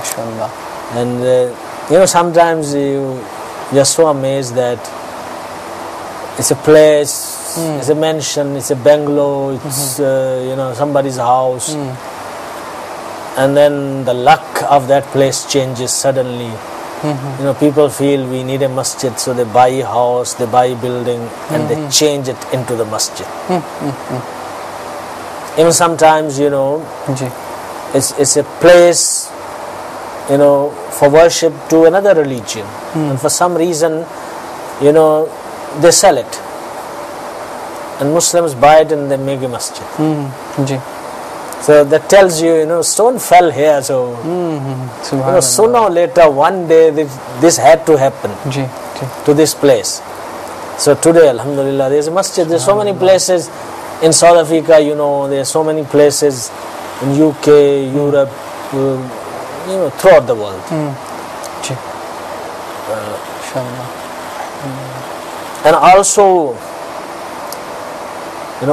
MashaAllah. And sometimes you're so amazed that it's a place, it's a mansion, it's a bungalow, it's somebody's house, and then the luck of that place changes suddenly. People feel we need a masjid, so they buy a house, they buy a building, and they change it into the masjid. Even sometimes, it's a place, for worship to another religion, and for some reason, they sell it, and Muslims buy it and they make a masjid. So that tells you, stone fell here, so sooner or later, one day this had to happen to this place. So today, alhamdulillah, there is a masjid. There are so many places in South Africa, there are so many places in UK, Europe, throughout the world. And also,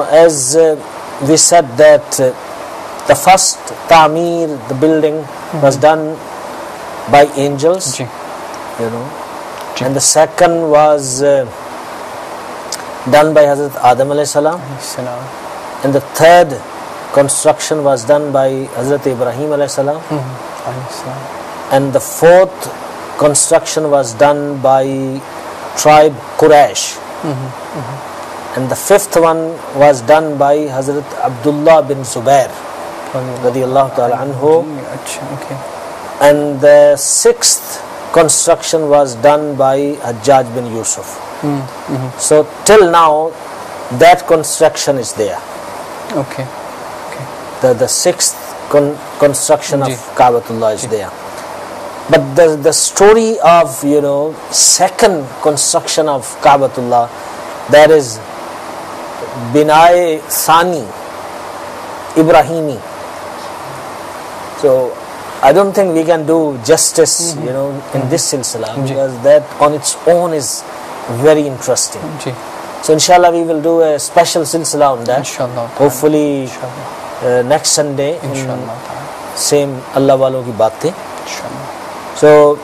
as we said that the first ta'mir, the building, was done by angels, and the second was done by Hazrat Adam alayhi salam, and the third construction was done by Hazrat Ibrahim alayhi salam, and the fourth construction was done by tribe Quraysh, and the fifth one was done by Hazrat Abdullah bin Zubair radiyallahu ta'ala anhu, and the sixth construction was done by Hajjaj bin Yusuf. So till now that construction is there. The sixth construction of Kaabatullah is there. But the story of second construction of Kaabatullah, that is Binai Sani Ibrahimi. So I don't think we can do justice in this silsila, because that on its own is very interesting. So inshallah we will do a special silsila on that, hopefully next Sunday, same Allah Walo Ki Baatein. So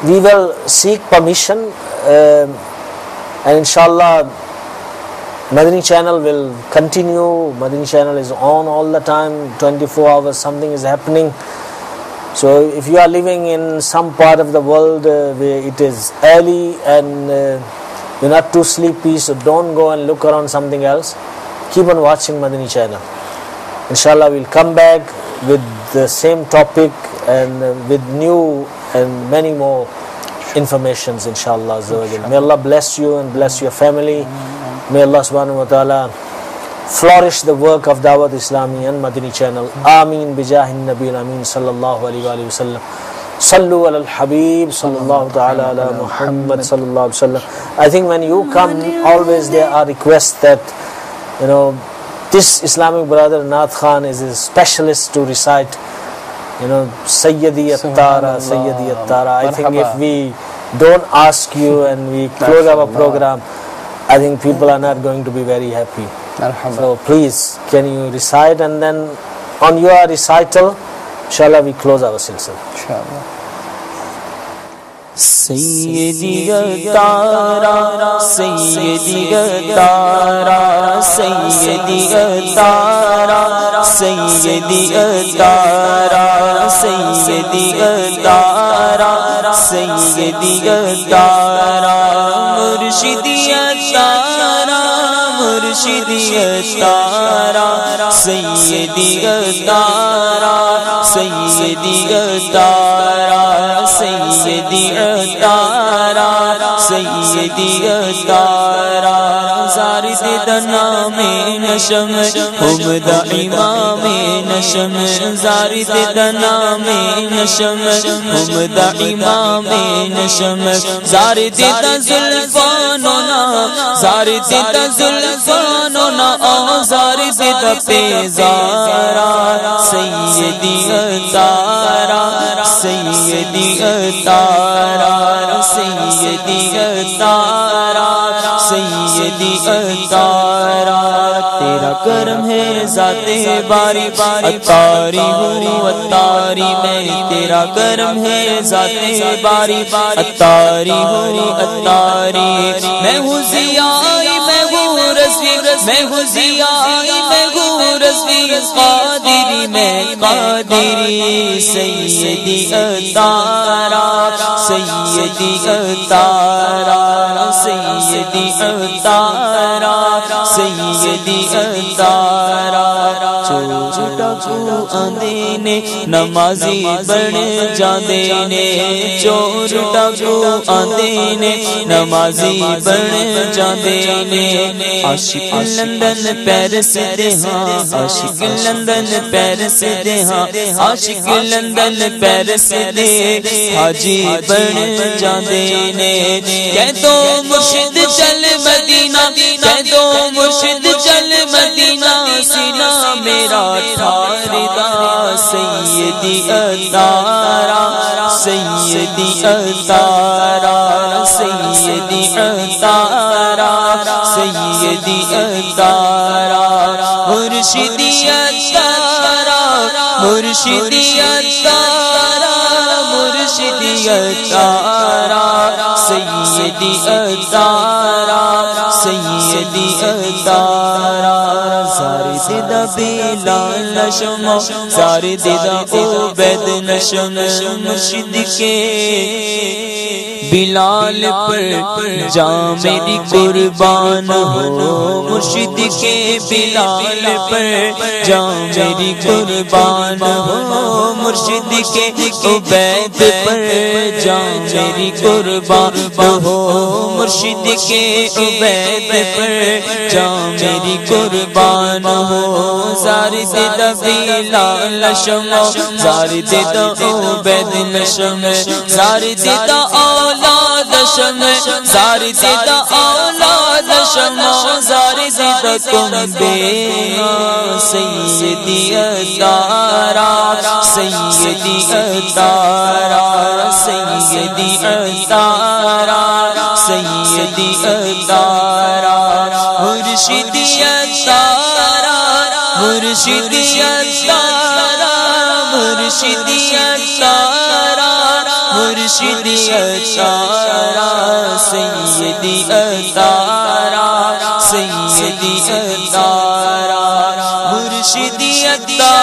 we will seek permission, and inshallah Madani channel will continue. Madani channel is on all the time, 24 hours, something is happening. So if you are living in some part of the world where it is early and you're not too sleepy, so don't go and look around something else. Keep on watching Madani channel. Inshallah we'll come back with the same topic and with new and many more informations, inshallah. May Allah bless you and bless your family. May Allah subhanahu wa ta'ala flourish the work of Dawat Islami and Madani channel. Ameen bijahin Nabil Ameen sallallahu alayhi wa sallam. Sallu ala al-Habib sallallahu ta'ala ala Muhammad sallallahu alayhi wa sallam. I think when you come, always there are requests that this Islamic brother Nath Khan is a specialist to recite, Sayyidi Attara, Sayyidi Attara. I think if we don't ask you and we close our program, I think people are not going to be very happy. So please, can you recite, and then on your recital, inshallah, we close our silsila. Inshallah. Sayyidi Attara, Sayyidi Attara, Sayyidi Attara, Sayyidi Attara, Sayyidi Attara, Sayyidi Attara, Murshidi Attara, Murshidi Attara, Sayyidi Attara, Sayyidi Attara, Sayyidi Attara, Sayyidi Attara, Zarid Daname Nasham, Humda Imame Nasham, Zarid Daname Nasham, Humda Imame Nasham, Zarid Zulfanona, Zarid Zulfanona, Zarid Pezara, Sayyidi Attara, Sayyidi Attara, Sayyidi Attara, Sayyidi Attara. تیرا کرم ہے ذات باری اتاری ہوں اتاری میں، تیرا کرم ہے ذات باری اتاری ہوں اتاری. میں ہوں ضیائی میں ہوں رضوی، میں ہوں ضیائی میں ہوں رضوی، قادری میں قادری. سیدی اتارا، سیدی اتارا، سیدی اتارا، سیدی اتارا. چور ڈاکو آندے نے نمازی بن جاندے نے، چور ڈاکو آندے نے نمازی بن جاندے نے. عاشق لندن پیرس دے ہاں، عاشق لندن پیرس دے ہاں، عاشق لندن پیرس دے حاجی بن جاندے نے. کہہ دو مرشد چل مدینہ، کہہ دو مرشد چل مدینہ، سینہ میرا ٹھاردا. سیدی اتارا، سیدی اتارا، سیدی اتارا، سیدی اتارا. مرشدی اتارا، مرشدی اتارا، مرشدی اتارا، سیدی اتارا، سیدی اتارا. زارد دا بلال نشم، زارد دا عبید نشم، مرشد کے بلال پر جاں میری قربان ہو، مرشد کے بلال پر جاں میری قربان ہو، مرشد کے عبید پر جاں میری قربان ہو، مرشد کے عبید پر جاں میری قربان ہو. زارد دا بلال نشم، زارد دا عبید نشم، زارد دا اولاد شم، زارد دا اولاد شم، زارد دا کنبے. سیدی اتارا، سیدی اتارا، سیدی اتارا، سیدی اتارا. مرشدی اتارا، مرشدی اتارا، مرشدی اتارا، مرشدی اتارا. سیدی اتارا، سیدی اتارا، مرشدی اتارا،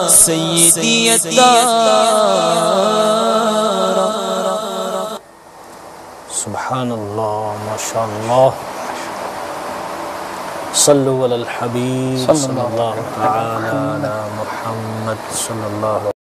سیدی اتارا. سبحان اللہ، ماشاء اللہ. صلو علی الحبیب صلی اللہ تعالی علی محمد صلی اللہ